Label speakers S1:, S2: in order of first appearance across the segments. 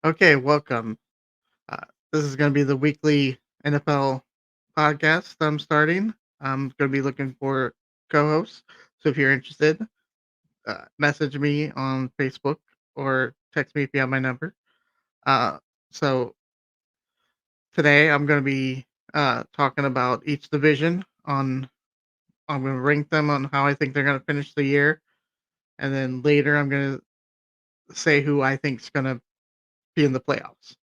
S1: Okay, welcome. Uh, this is going to be the weekly NFL podcast I'm starting. I'm going to be looking for co-hosts. So if you're interested, message me on Facebook or text me if you have my number. Uh, so today I'm going to be talking about each division. I'm going to rank them on how I think they're going to finish the year, and then later I'm going to say who I think is going to be in the playoffs.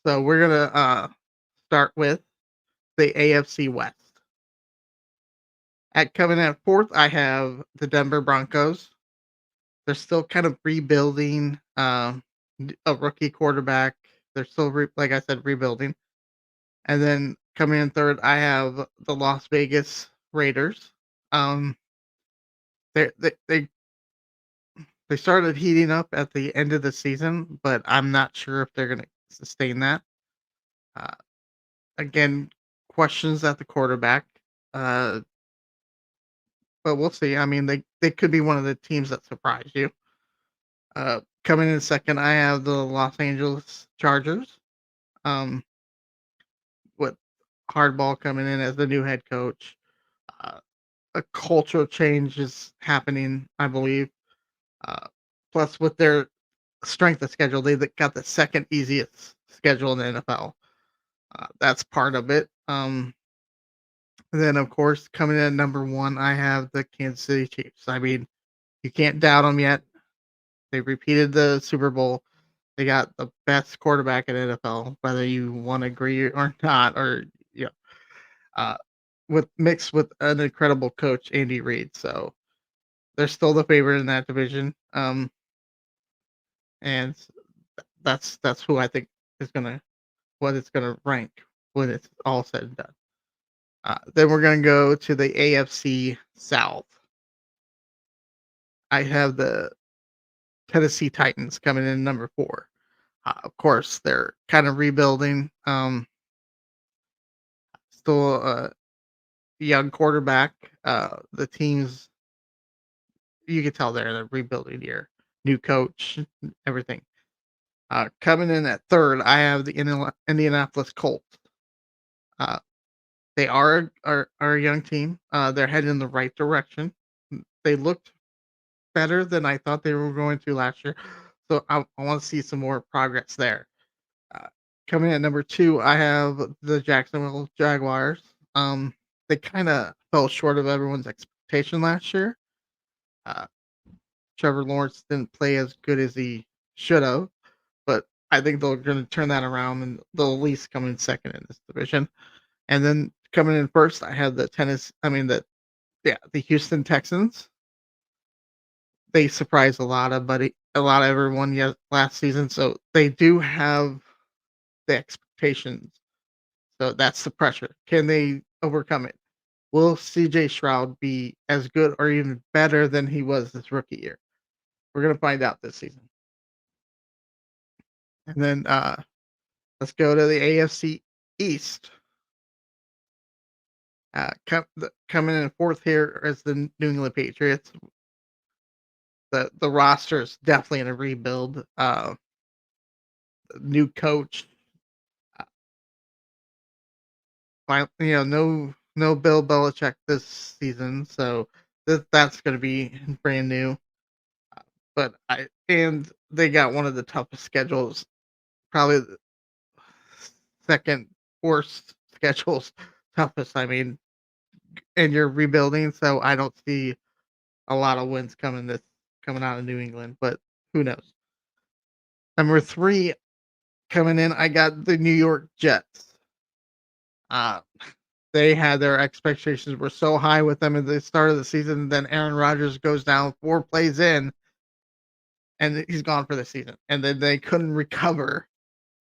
S1: So we're going to start with the AFC West. At coming at 4th, I have the Denver Broncos. They're still kind of rebuilding, a rookie quarterback. They're still like I said, rebuilding. And then coming in 3rd, I have the Las Vegas Raiders. Um, they started heating up at the end of the season, but I'm not sure if they're gonna sustain that. Uh, again, questions at the quarterback, uh, but we'll see. I mean, they could be one of the teams that surprise you. Coming in second, I have the Los Angeles Chargers. Um, with Hardball coming in as the new head coach, uh, a cultural change is happening, I believe. Uh, plus, with their strength of schedule, they got the second easiest schedule in the NFL. That's part of it. Then, of course, coming in at number one, I have the Kansas City Chiefs. I mean, you can't doubt them yet. They repeated the Super Bowl. They got the best quarterback in NFL, whether you want to agree or not, or yeah, uh, with mixed with an incredible coach, Andy Reid. So they're still the favorite in that division. And that's who I think is gonna what it's gonna rank when it's all said and done. Then we're gonna go to the AFC South. I have the Tennessee Titans coming in number four. Of course, they're kind of rebuilding. Still a young quarterback. The team's you can tell they're in a rebuilding year. New coach, everything. Coming in at third, I have the Indianapolis Colts. Uh, they are a young team. They're heading in the right direction. They looked better than I thought they were going to last year, so I want to see some more progress there. Uh, coming in at number two, I have the Jacksonville Jaguars. Um, they kind of fell short of everyone's expectation last year. Uh, Trevor Lawrence didn't play as good as he should have, but I think they're going to turn that around and they'll at least come in second in this division. And then coming in first, I had the tennis. I mean the Houston Texans. They surprised a lot of everyone last season. So they do have the expectations. So that's the pressure. Can they overcome it? Will CJ Stroud be as good or even better than he was this rookie year? We're gonna find out this season. And then let's go to the AFC East. Coming in fourth here is the New England Patriots. The roster is definitely in a rebuild. New coach. Uh, no Bill Belichick this season, so that's going to be brand new. But they got one of the toughest schedules, probably the second worst schedules, toughest. I mean, and you're rebuilding, so I don't see a lot of wins coming out of New England, but who knows? Number three coming in, I got the New York Jets. Uh, they had their expectations were so high with them at the start of the season. Then Aaron Rodgers goes down 4 plays in, and he's gone for the season. And then they couldn't recover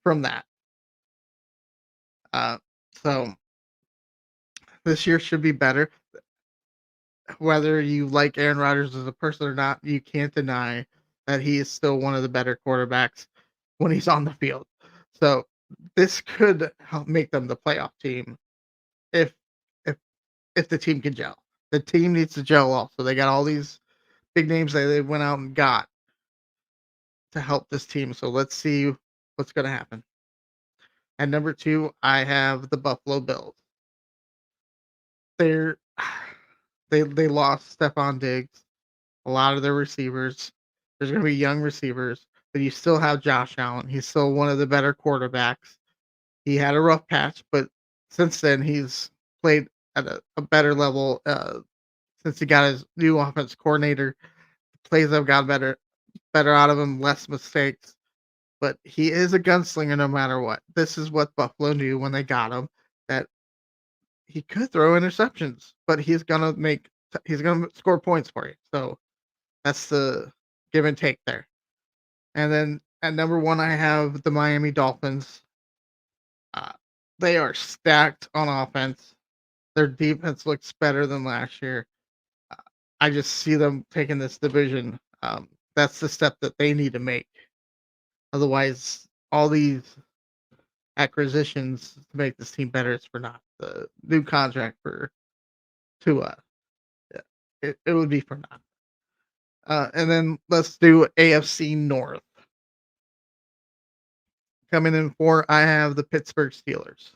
S1: from that. Uh, so this year should be better. Whether you like Aaron Rodgers as a person or not, you can't deny that he is still one of the better quarterbacks when he's on the field. So this could help make them the playoff team if if if the team can gel. The team needs to gel also. They got all these big names that they went out and got. to help this team. So let's see what's going to happen. At number 2, I have the Buffalo Bills. They're they lost Stephon Diggs, a lot of their receivers. There's going to be young receivers, but you still have Josh Allen. He's still one of the better quarterbacks. He had a rough patch, but since then he's played at a better level. Since he got his new offense coordinator, plays have got better out of him, less mistakes. But he is a gunslinger no matter what. This is what Buffalo knew when they got him, that he could throw interceptions, but he's gonna score points for you. So that's the give and take there. And then at number 1, I have the Miami Dolphins. Uh, they are stacked on offense. Their defense looks better than last year. Uh, I just see them taking this division. That's the step that they need to make. Otherwise, all these acquisitions to make this team better is for naught. The new contract for Tua, yeah, it would be for naught. And then let's do AFC North. Coming in 4, I have the Pittsburgh Steelers.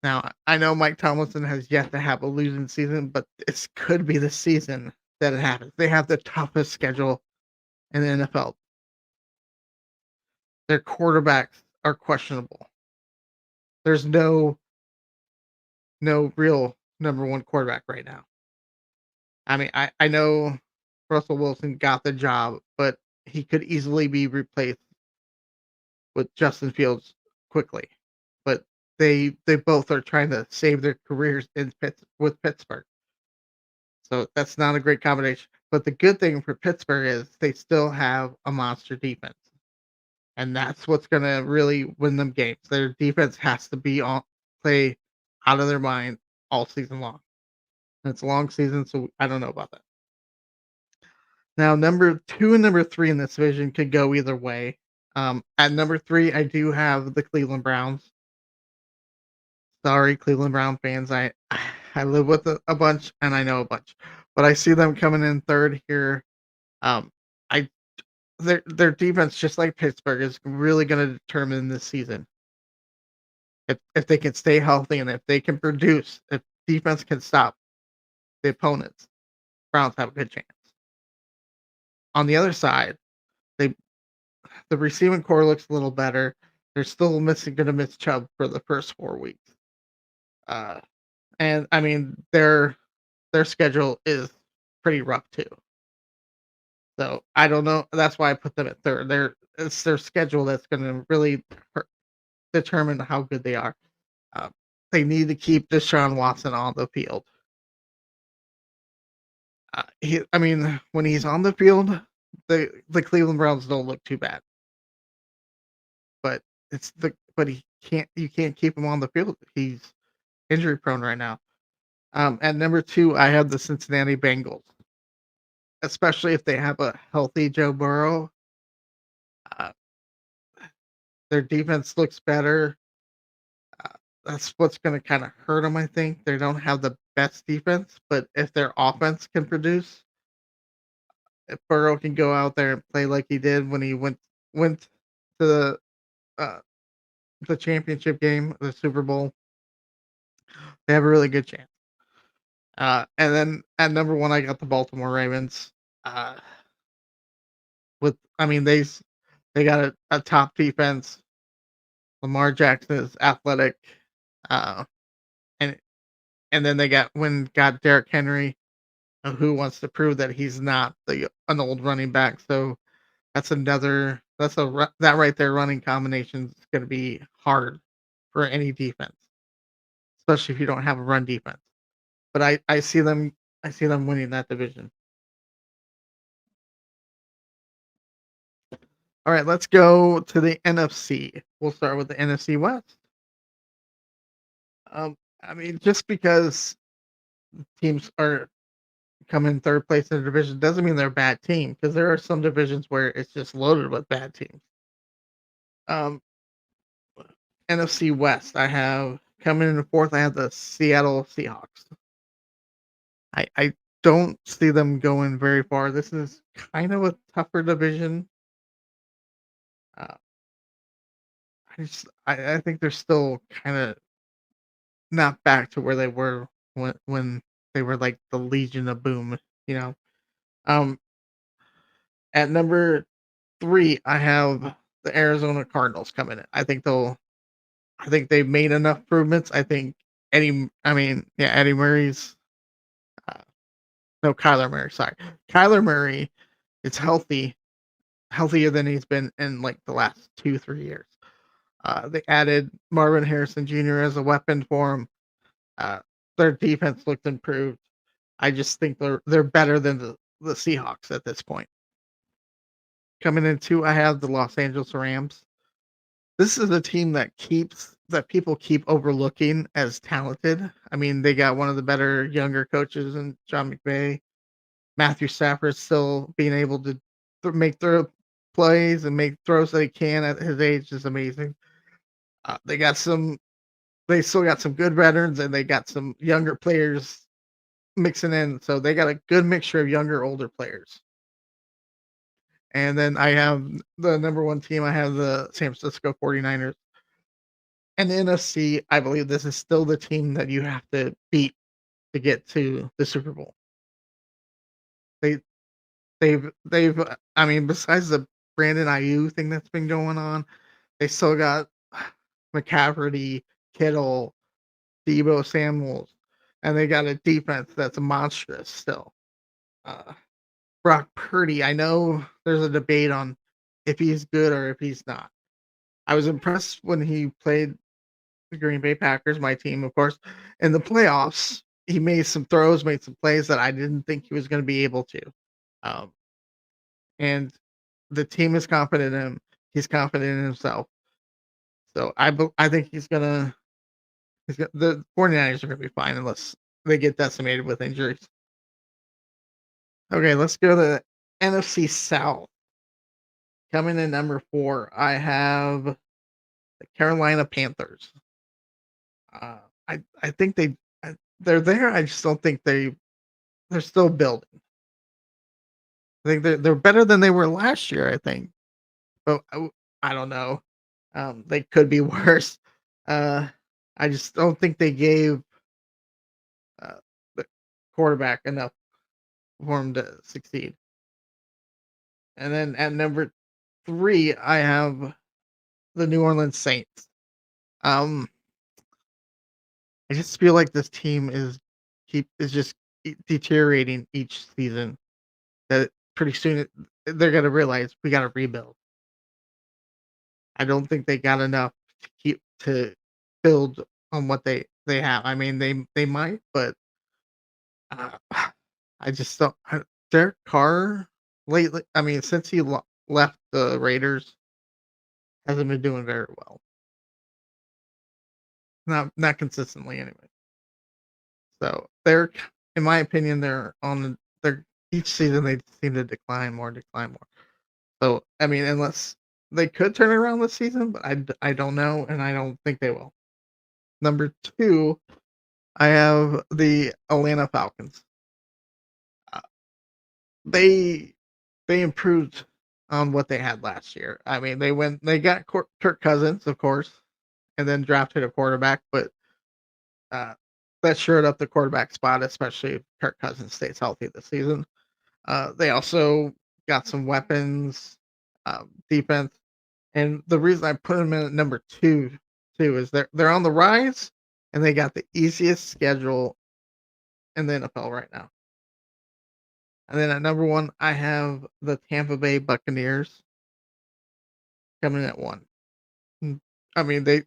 S1: Now, I know Mike Tomlinson has yet to have a losing season, but this could be the season that it happens. They have the toughest schedule in the NFL. Their quarterbacks are questionable. There's no real number 1 quarterback right now. I mean, I know Russell Wilson got the job, but he could easily be replaced with Justin Fields quickly. But they both are trying to save their careers with Pittsburgh. So that's not a great combination. But the good thing for Pittsburgh is they still have a monster defense. And that's what's gonna really win them games. Their defense has to be on play out of their mind all season long. And it's a long season, so I don't know about that. Now, number 2 and number 3 in this division could go either way. At number 3, I do have the Cleveland Browns. Sorry, Cleveland Brown fans. I live with a bunch and I know a bunch, but I see them coming in third here. I their defense, just like Pittsburgh, is really going to determine this season if they can stay healthy and if they can produce. If defense can stop the opponents, Browns have a good chance. On the other side, they the receiving core looks a little better. They're still gonna miss Chubb for the first 4 weeks. Uh, and I mean their schedule is pretty rough too. So I don't know. That's why I put them at third. It's their schedule that's gonna really determine how good they are. Uh, they need to keep Deshaun Watson on the field. I mean, when he's on the field, the Cleveland Browns don't look too bad. But but he can't you can't keep him on the field. He's injury prone right now. At number 2, I have the Cincinnati Bengals, especially if they have a healthy Joe Burrow. Uh, their defense looks better. Uh, that's what's going to kind of hurt them. I think they don't have the best defense, but if their offense can produce, if Burrow can go out there and play like he did when he went to uh, the championship game, the Super Bowl, they have a really good chance. And then at number 1, I got the Baltimore Ravens. Uh, I mean, they got a top defense. Lamar Jackson is athletic, uh, and then they got Derrick Henry, who wants to prove that he's not an old running back. So that right there running combination is going to be hard for any defense, especially if you don't have a run defense. But I see them winning that division. All right, let's go to the NFC. We'll start with the NFC West. I mean, just because teams are come in third place in the division doesn't mean they're a bad team because there are some divisions where it's just loaded with bad teams. Um, NFC West, I have coming in fourth. I have the Seattle Seahawks. I don't see them going very far. This is kind of a tougher division. I think they're still kinda not back to where they were when they were, like, the Legion of Boom, you know? Um, at number 3, I have the Arizona Cardinals coming in. I think they've made enough improvements. I think Eddie Murray's, uh no, Kyler Murray, sorry. Kyler Murray is healthier than he's been in, like, the last 2, 3 years. They added Marvin Harrison Jr. as a weapon for him. Uh, their defense looked improved. I just think they're better than the Seahawks at this point. Coming in 2, I have the Los Angeles Rams. This is a team that people keep overlooking as talented. I mean, they got one of the better younger coaches in John McVay. Matthew Stafford still being able to make throw plays and make throws that he can at his age is amazing. They got some they still got some good veterans, and they got some younger players mixing in, so they got a good mixture of younger, older players. And then I have the number 1 team, I have the San Francisco 49ers. And the NFC, I believe this is still the team that you have to beat to get to the Super Bowl. They I mean, besides the Brandon Ayuk thing that's been going on, they still got McCaffrey, Kittle, Deebo Samuels, and they got a defense that's monstrous still. Uh, Brock Purdy, I know there's a debate on if he's good or if he's not. I was impressed when he played the Green Bay Packers, my team, of course. In the playoffs, he made some throws, made some plays that I didn't think he was gonna be able to. Um, and the team is confident in him. He's confident in himself. So I think the 49ers are gonna be fine unless they get decimated with injuries. Okay, let's go to NFC South. Coming in number 4, I have the Carolina Panthers. Uh, I think they're there. I just don't think they're still building. I think they're better than they were last year, I think, but I don't know. They could be worse. Uh, I just don't think they gave, the quarterback enough for him to succeed. And then at number 3, I have the New Orleans Saints. Um, I just feel like this team is just deteriorating each season. That pretty soon they're gonna realize we gotta rebuild. I don't think they got enough to build on what they have. I mean, they might, but uh, I just don't. Derek Carr lately. I mean, since he left the Raiders, hasn't been doing very well. Not consistently anyway. So in my opinion, they're each season they seem to decline more. So I mean, unless they could turn it around this season, but I don't know, and I don't think they will. Number 2, I have the Atlanta Falcons. Uh, they they improved on what they had last year. I mean, they got Kirk Cousins, of course, and then drafted a quarterback, but uh, that shored up the quarterback spot, especially if Kirk Cousins stays healthy this season. They also got some weapons, defense, and the reason I put them in at number 2 too is they're on the rise, and they got the easiest schedule in the NFL right now. And then at number 1, I have the Tampa Bay Buccaneers coming in at 1. Mm, I mean, they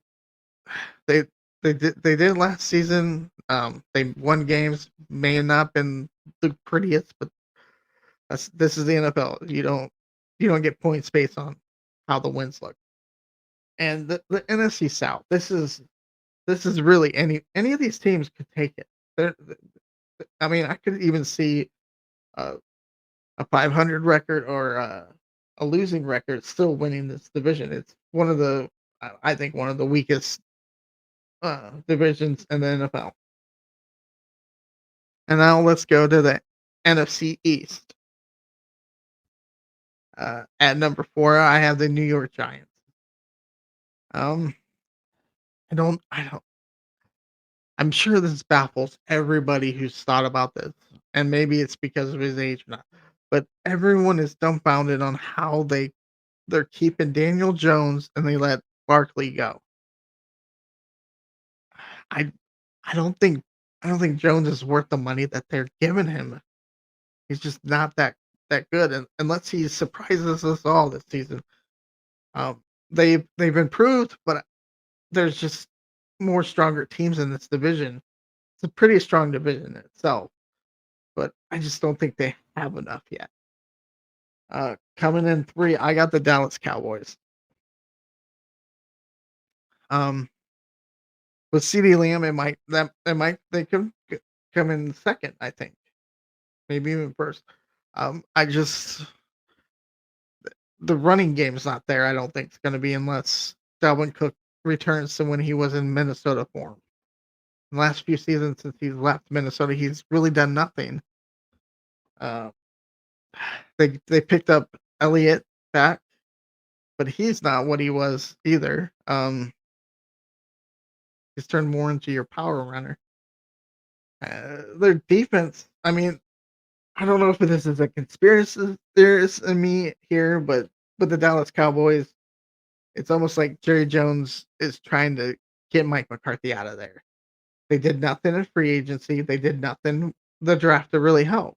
S1: they did last season. They won games, may have not been the prettiest, but this is the NFL. You don't get points based on how the wins look. And the NFC South, this is really any of these teams could take it. I mean, I could even see a, a 500 record or a losing record still winning this division. It's one of I think one of the weakest divisions in the NFL. And now let's go to the NFC East. At number 4, I have the New York Giants. Um, I don't I'm sure this baffles everybody who's thought about this, and maybe it's because of his age or not, but everyone is dumbfounded on how they're keeping Daniel Jones and they let Barkley go. I I don't think I don't think Jones is worth the money that they're giving him. He's just not that good, and unless he surprises us all this season. They've improved, but there's just more stronger teams in this division. It's a pretty strong division in itself, but I just don't think they have enough yet. Coming in 3, I got the Dallas Cowboys. Um, with CeeDee Lamb, it might they could come in second, I think, maybe even first. I just the running game's not there. I don't think it's going to be unless Dalvin Cook returns to when he was in Minnesota form. The last few seasons since he's left Minnesota, he's really done nothing. Uh, they picked up Elliott back, but he's not what he was either. He's turned more into your power runner. Their defense, I mean, I don't know if this is a conspiracy theorist in me here, but with the Dallas Cowboys, it's almost like Jerry Jones is trying to get Mike McCarthy out of there. They did nothing in free agency. They did nothing the draft to really help.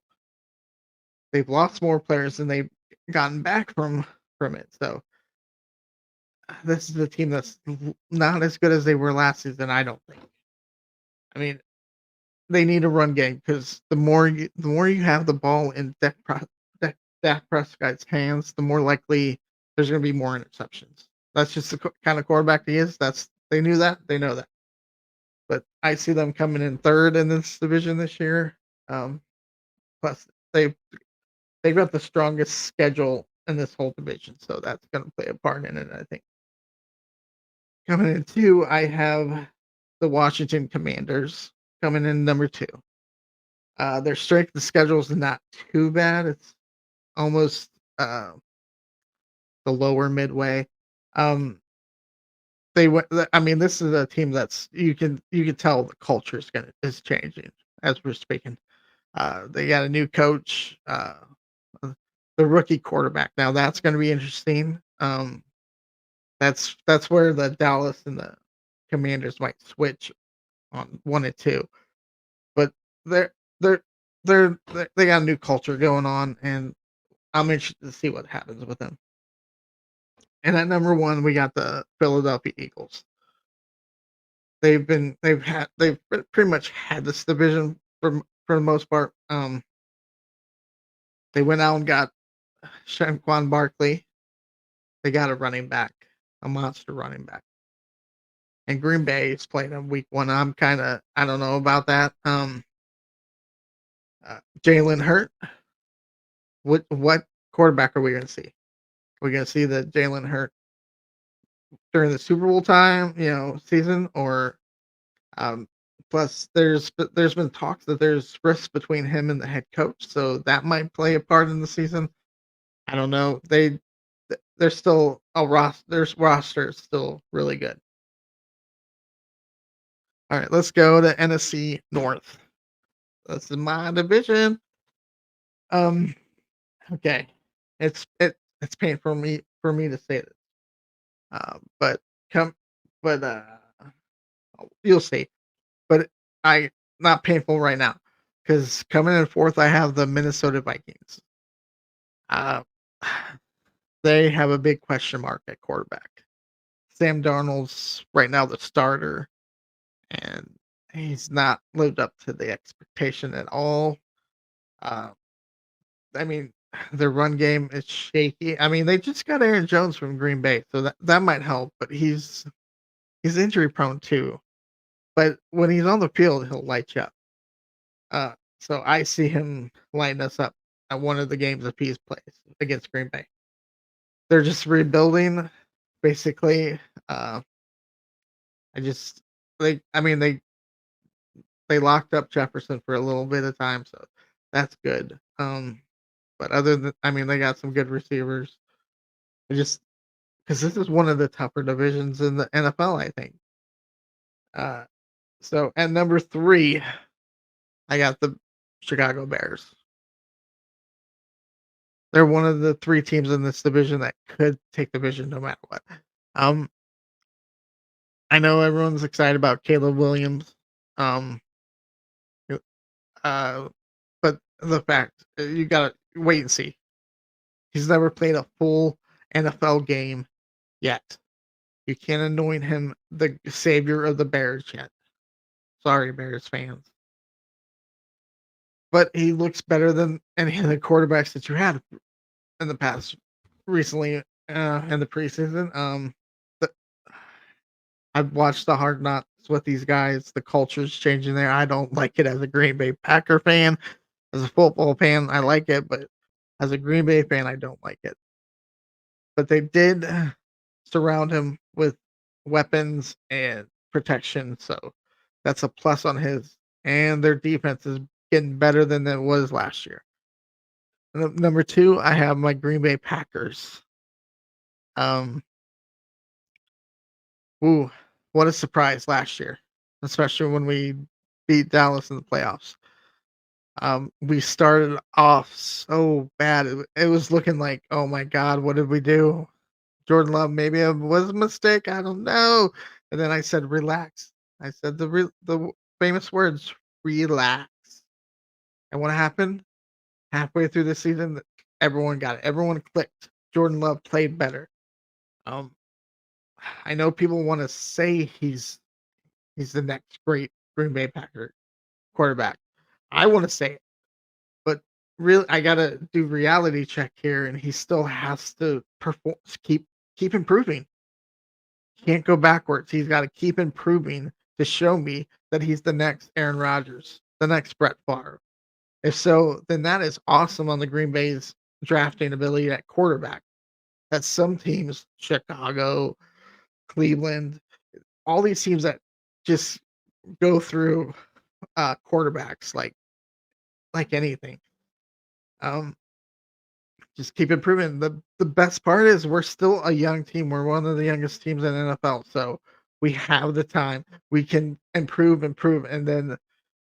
S1: They've lost more players than they've gotten back from it. So this is a team that's not as good as they were last season. I don't think. I mean, they need a run game because the more you have the ball in Dak Prescott's hands, the more likely there's going to be more interceptions. That's just the kind of quarterback he is. They knew that. They know that. But I see them coming in third in this division this year. Um, plus, they they've got the strongest schedule in this whole division, so that's going to play a part in it. I think. Coming in 2, I have the Washington Commanders coming in number 2. Their strength of schedule is not too bad. It's almost the lower midway. Um, I mean, this is a team that's you can tell the culture is changing as we're speaking. They got a new coach, the rookie quarterback. Now that's going to be interesting. That's where the Dallas and the Commanders might switch on 1 and 2. But they're they're they got a new culture going on, and I'm interested to see what happens with them. And at number 1, we got the Philadelphia Eagles. They've pretty much had this division for the most part. They went out and got Saquon Barkley. They got a running back, a monster running back. And Green Bay is playing them week 1. I don't know about that. Jalen Hurt. What quarterback are we going to see? Are we going to see the Jalen Hurt during the Super Bowl time, season, or um, plus there's been talks that there's risks between him and the head coach, so that might play a part in the season. I don't know. They're still a roster. Their roster is still really good. All right, let's go to NFC North. That's in my division. Um, okay, it's painful for me to say this, but come, but you'll see. But I not painful right now because coming in fourth, I have the Minnesota Vikings. Uh, they have a big question mark at quarterback. Sam Darnold's right now the starter, and he's not lived up to the expectation at all. Uh, I mean, their run game is shaky. I mean, they just got Aaron Jones from Green Bay, so that might help, but he's injury prone too. But when he's on the field, he'll light you up. So I see him lighting us up at one of the games if he plays against Green Bay. They're just rebuilding, basically. Uh, I just I mean they locked up Jefferson for a little bit of time, so that's good. But other than I mean they got some good receivers. I just because this is one of the tougher divisions in the NFL, I think. Uh, so at number 3, I got the Chicago Bears. They're one of the 3 teams in this division that could take the division no matter what. Um, I know everyone's excited about Caleb Williams, um, y but the fact you gotta wait and see. He's never played a full NFL game yet. You can't anoint him the savior of the Bears yet. Sorry, Bears fans. But he looks better than any of the quarterbacks that you had in the past recently, in the preseason. The I've watched the Hard Knocks with these guys. The culture's changing there. I don't like it as a Green Bay Packer fan. As a football fan, I like it, but as a Green Bay fan, I don't like it. But they did surround him with weapons and protection, so that's a plus on his. And their defense is getting better than it was last year. Number 2, I have my Green Bay Packers. Um, ooh, what a surprise last year, especially when we beat Dallas in the playoffs. We started off so bad. It was looking like, "Oh my god, what did we do? Jordan Love, maybe it was a mistake, I don't know." And then I said, "Relax." I said the famous words, "Relax." And what happened? Halfway through the season, everyone got it. Everyone clicked. Jordan Love played better. Um, I know people wanna say he's the next great Green Bay Packer quarterback. I wanna say it, but really, I gotta do reality check here, and he still has to perform keep improving. Can't go backwards. He's gotta keep improving to show me that he's the next Aaron Rodgers, the next Brett Favre. If so, then that is awesome on the Green Bay's drafting ability at quarterback. That some teams, Chicago, Cleveland, all these teams that just go through quarterbacks like anything. Um, just keep improving. The best part is we're still a young team. We're one of the youngest teams in NFL, so we have the time. We can improve, and then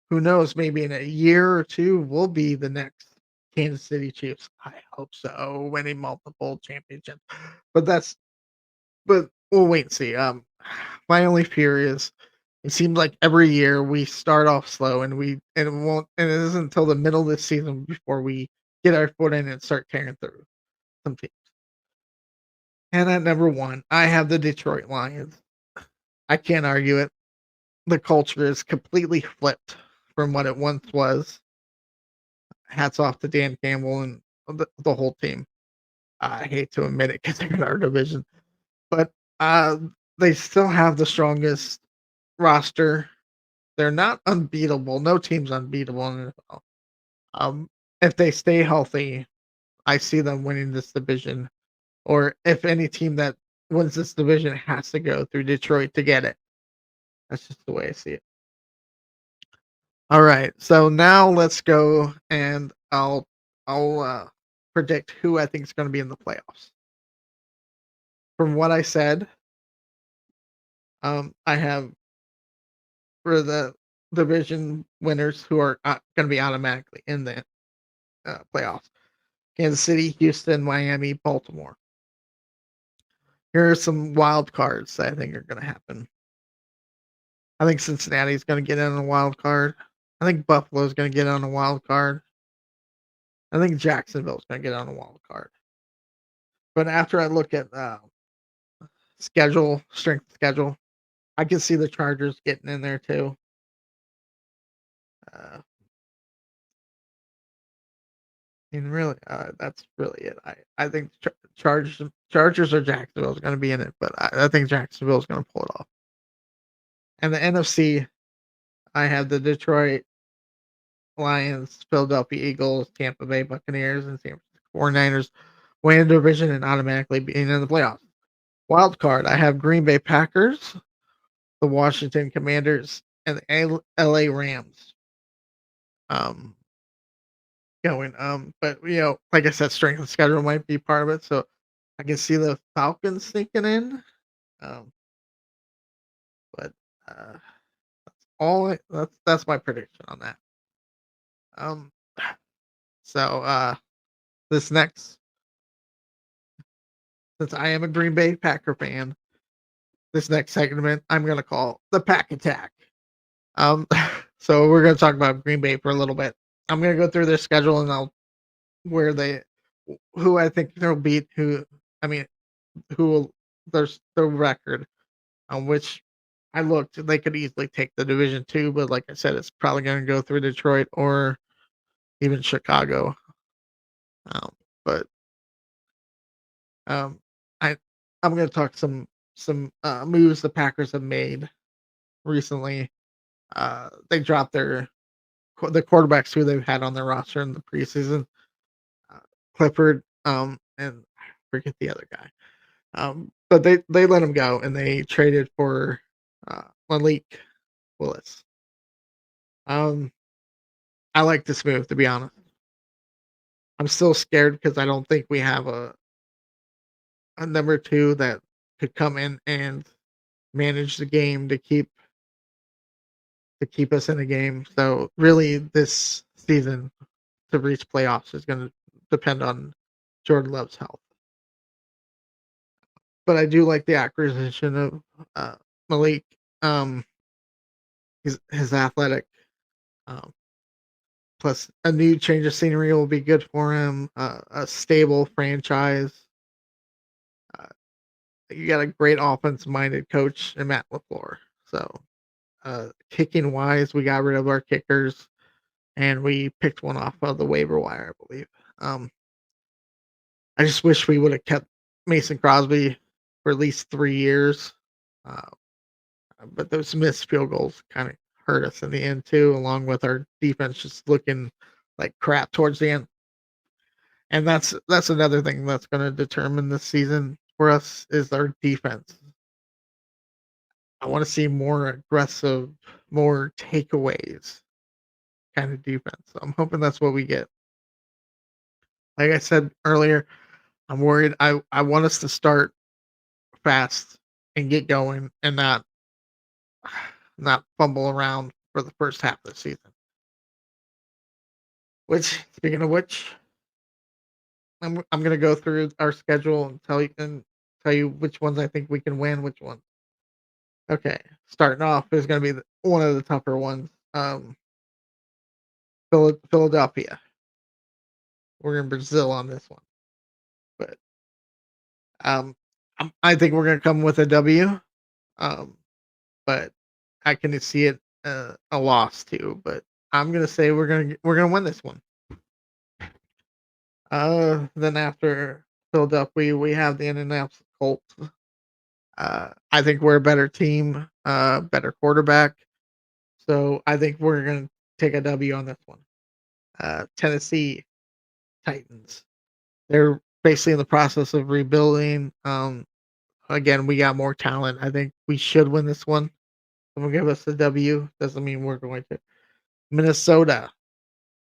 S1: who knows? Maybe in a year or two, we'll be the next Kansas City Chiefs. I hope so, winning multiple championships. But that's but we'll wait and see. My only fear is it seems like every year we start off slow and it isn't until the middle of the season before we get our foot in and start tearing through some teams. And at number 1, I have the Detroit Lions. I can't argue it. The culture is completely flipped from what it once was. Hats off to Dan Campbell and the whole team. I hate to admit it because they're in our division, but uh, they still have the strongest roster. They're not unbeatable. No team's unbeatable in the NFL. If they stay healthy, I see them winning this division. Or if any team that wins this division has to go through Detroit to get it. That's just the way I see it. All right, so now let's go and I'll predict who I think is going to be in the playoffs. From what I said, I have for the division winners who are going to be automatically in the playoffs: Kansas City, Houston, Miami, Baltimore. Here are some wild cards that I think are going to happen. I think Cincinnati is going to get in on a wild card. I think Buffalo is going to get on a wild card. I think Jacksonville is going to get on a wild card. But after I look at strength schedule, I can see the Chargers getting in there too. Uh, and really, that's really it. I think Chargers or Jacksonville is going to be in it, but I think Jacksonville is going to pull it off. And the NFC, I have the Detroit Lions, Philadelphia Eagles, Tampa Bay Buccaneers, and San Francisco 49ers winning the division and automatically being in the playoffs. Wild card, I have Green Bay Packers, the Washington Commanders, and the LA Rams. Um, going. But like I said, strength of schedule might be part of it. So I can see the Falcons sneaking in, um, but, uh, that's my prediction on that. Um, so, this next since I am a Green Bay Packer fan, this next segment I'm gonna call the Pack Attack. Um, so we're gonna talk about Green Bay for a little bit. I'm gonna go through their schedule and I'll where they who I think they'll beat, I mean, who will there's the record on which I looked, they could easily take the division 2, but like I said, it's probably gonna go through Detroit or even Chicago. Um, but um, I I'm gonna talk some moves the Packers have made recently. They dropped the quarterbacks who they've had on their roster in the preseason, uh, Clifford, and I forget the other guy. But they let him go and they traded for Malik Willis. Um, I like this move to be honest. I'm still scared because I don't think we have a number two that could come in and manage the game to keep us in the game. So really, this season to reach playoffs is going to depend on Jordan Love's health. But I do like the acquisition of Malik. Um, he's athletic. Um, plus, a new change of scenery will be good for him. A stable franchise. Uh, you got a great offense-minded coach in Matt Lafleur. So, kicking wise, we got rid of our kickers and we picked one off of the waiver wire, I believe. Um, I just wish we would have kept Mason Crosby for at least 3 years. Uh, but those missed field goals kind of hurt us in the end too, along with our defense just looking like crap towards the end. And that's another thing that's going to determine this season for us is our defense. I want to see more aggressive, more takeaways kind of defense. So I'm hoping that's what we get. Like I said earlier, I'm worried. I want us to start fast and get going and not fumble around for the first half of the season. Which, speaking of which, I'm gonna go through our schedule and tell you which ones I think we can win, which one. Okay, starting off is gonna be one of the tougher ones. Philadelphia. We're in Brazil on this one, but um, I think we're gonna come with a W. Um, but I can see it a loss too. But I'm gonna say we're gonna win this one. Then after Philadelphia, we have the Indianapolis Colts. I think we're a better team, better quarterback. So I think we're gonna take a W on this one. Tennessee Titans. They're basically in the process of rebuilding. Again, we got more talent. I think we should win this one. Someone give us a W. Doesn't mean we're going to. Minnesota.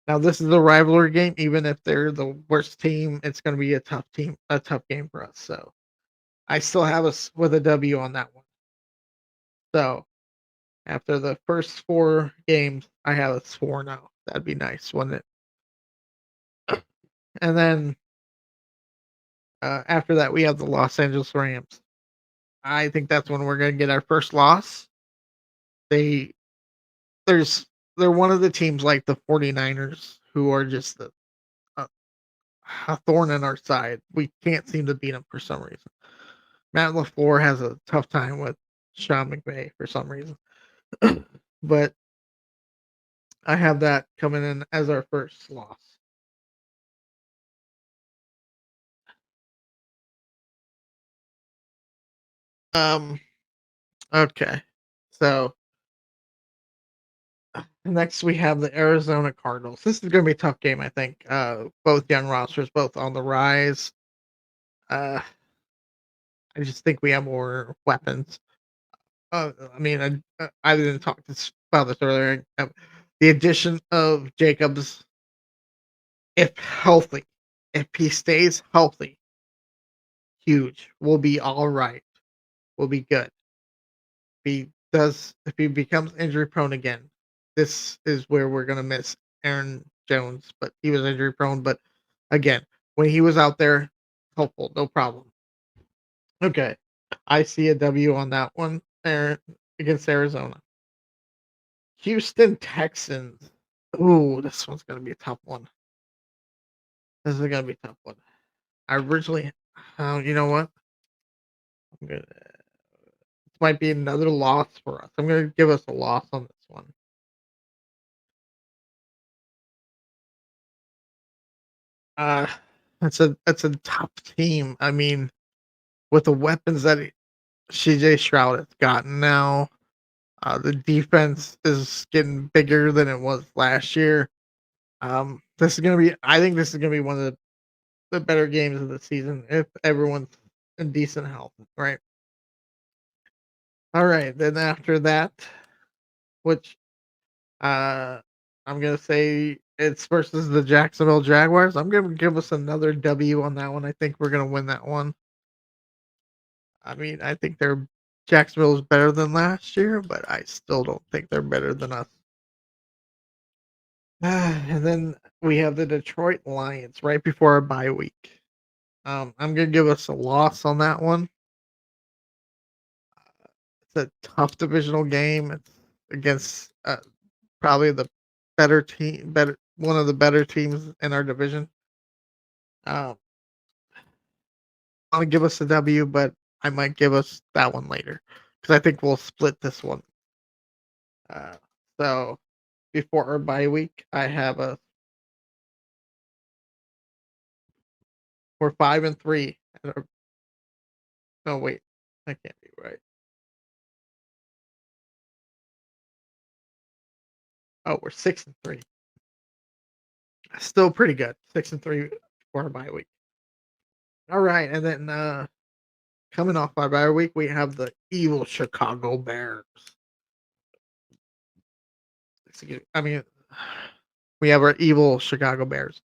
S1: Now this is a rivalry game. Even if they're the worst team, it's going to be a tough game for us. So I still have us with a W on that one. So after the first 4 games, I have us 4-0. That'd be nice, wouldn't it? And then after that, we have the Los Angeles Rams. I think that's when we're going to get our first loss. They there's they're one of the teams like the 49ers who are just a, a thorn in our side. We can't seem to beat them for some reason. Matt LaFleur has a tough time with Sean McVay for some reason. But I have that coming in as our first loss. Um, okay. So next we have the Arizona Cardinals. This is gonna be a tough game, I think. Both young rosters, both on the rise. Uh, I just think we have more weapons. I mean, I didn't talk about this earlier. The addition of Jacobs, if healthy, if he stays healthy, huge. We'll be all right. We'll be good. If he becomes injury prone again, this is where we're gonna miss Aaron Jones, but he was injury prone. But again, when he was out there, helpful, no problem. Okay. I see a W on that one there against Arizona. Houston Texans. Ooh, this one's gonna be a tough one. This is gonna be a tough one. I originally you know what? I'm gonna this might be another loss for us. I'm gonna give us a loss on this one. Uh that's a tough team. I mean, with the weapons that CJ Stroud has gotten now, the defense is getting bigger than it was last year. This is gonna be I think this is gonna be one of the better games of the season if everyone's in decent health, right? All right, then after that, which uh I'm gonna say it's versus the Jacksonville Jaguars. I'm gonna give us another W on that one. I think we're gonna win that one. I mean, I think they're Jacksonville is better than last year, but I still don't think they're better than us. And then we have the Detroit Lions right before our bye week. I'm gonna give us a loss on that one. It's a tough divisional game. It's against probably the better one of the better teams in our division. Um, I'm gonna give us a W, but I might give us that one later because I think we'll split this one. Uh, so before our bye week, I have a we're 5-3. No, wait, that can't be right. Oh, we're 6-3. Still pretty good. 6-3 for our bye week. All right, and then coming off our bye week, we have the evil Chicago Bears. I mean, we have our evil Chicago Bears.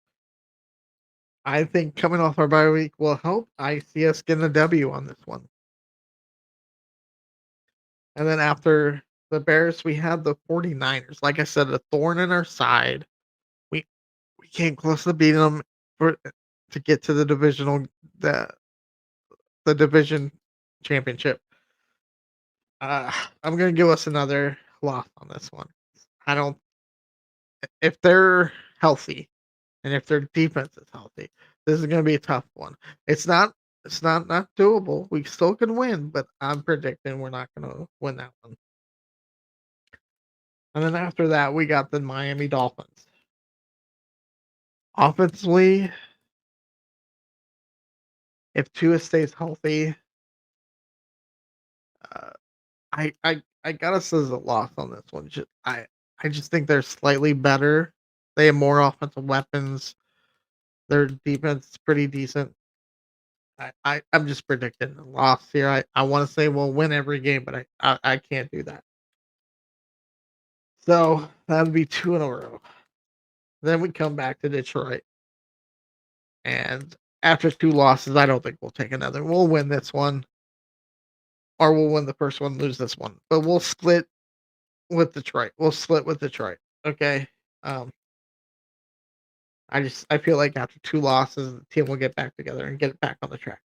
S1: I think coming off our bye week will help. I see us getting a W on this one. And then after the Bears, we have the 49ers. Like I said, a thorn in our side. We we came close to beating them for to get to the the division championship. Uh, I'm gonna give us another loss on this one. I don't if they're healthy and if their defense is healthy, this is gonna be a tough one. It's not doable. We still can win, but I'm predicting we're not gonna win that one. And then after that, we got the Miami Dolphins. Offensively, if Tua stays healthy, uh, I got us as a loss on this one. I just think they're slightly better. They have more offensive weapons. Their defense is pretty decent. I'm just predicting a loss here. I want to say we'll win every game, but I can't do that. So that'd be two in a row. Then we come back to Detroit, and after two losses, I don't think we'll take another. We'll win this one, or we'll win the first one, lose this one. But we'll split with Detroit. We'll split with Detroit. Okay. Um, I feel like after two losses, the team will get back together and get it back on the track.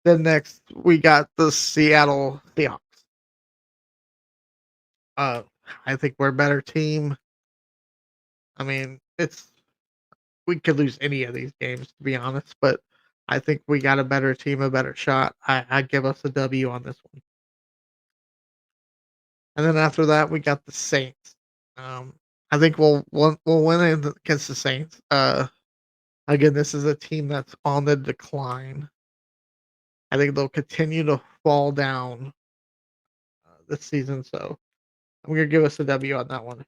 S1: Then next we got the Seattle Seahawks. Uh, I think we're a better team. I mean, it's we could lose any of these games to be honest, but I think we got a better team, a better shot. I'd give us a W on this one. And then after that, we got the Saints. Um, I think we'll win against the Saints. Again, this is a team that's on the decline. I think they'll continue to fall down this season, so I'm gonna give us a W on that one.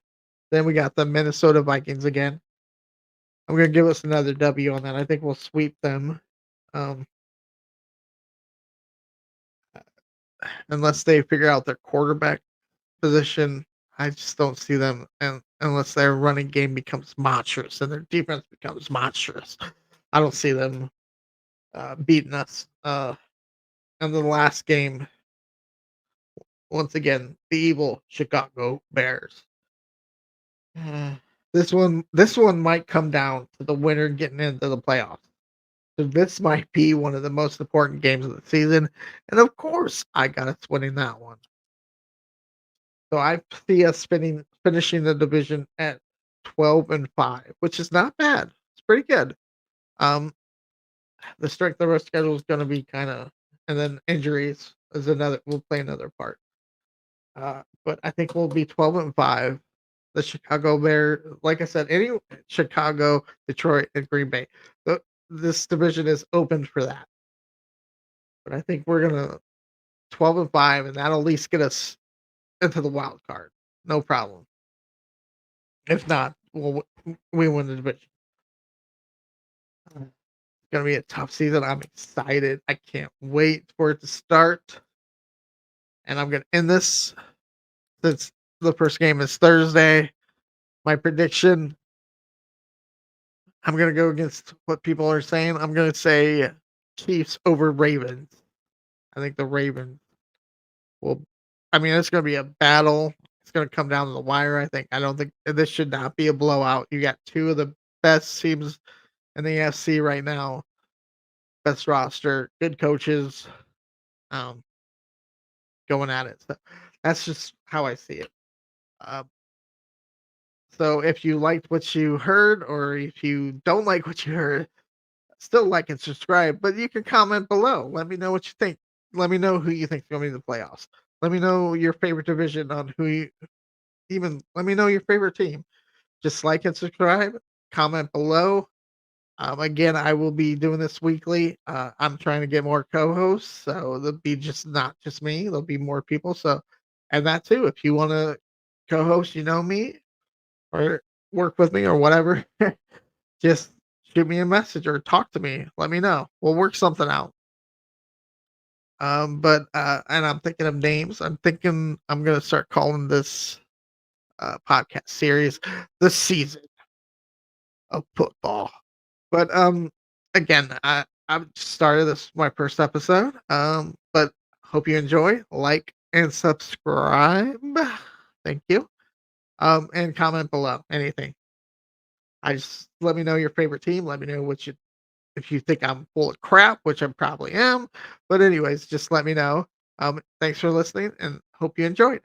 S1: Then we got the Minnesota Vikings again. I'm gonna give us another W on that. I think we'll sweep them, um, unless they figure out their quarterback position. I just don't see them, and unless their running game becomes monstrous and their defense becomes monstrous, I don't see them. beating us. And the last game, once again, the evil Chicago Bears. Uh, this one might come down to the winner getting into the playoffs. So this might be one of the most important games of the season, and of course, I got us winning that one. So I see us finishing the division at 12-5, which is not bad. It's pretty good. Um, the strength of our schedule is going to be kind of, and then injuries is another. Will play another part. But I think we'll be 12-5. The Chicago Bear, like I said, any Chicago, Detroit, and Green Bay. This division is open for that. But I think we're gonna 12-5, and that'll at least get us into the wild card. No problem. If not, we win the division. It's gonna be a tough season. I'm excited. I can't wait for it to start. And I'm gonna end this since the first game is Thursday. My prediction, I'm gonna go against what people are saying. I'm gonna say Chiefs over Ravens. I think the Ravens will. I mean, it's gonna be a battle. It's gonna come down to the wire. I think. I don't think this should not be a blowout. You got two of the best teams in the AFC right now. Best roster, good coaches, um, going at it. So that's just how I see it. Um, so if you liked what you heard, or if you don't like what you heard, still like and subscribe, but you can comment below. Let me know what you think. Let me know who you think is going to be in the playoffs. Let me know your favorite division on who you even let me know your favorite team. Just like and subscribe. Comment below. Again, I will be doing this weekly. I'm trying to get more co-hosts, so there'll be just not just me. There'll be more people. So, and that too. If you want to co-host, you know me or work with me or whatever, just shoot me a message or talk to me. Let me know. We'll work something out. And I'm thinking of names. I'm thinking I'm gonna start calling this podcast series the season of football. But again, I've started this my first episode. But hope you enjoy, like and subscribe. Thank you. And comment below anything. I just let me know your favorite team. Let me know what you if you think I'm full of crap, which I probably am. But anyways, just let me know. Thanks for listening and hope you enjoyed.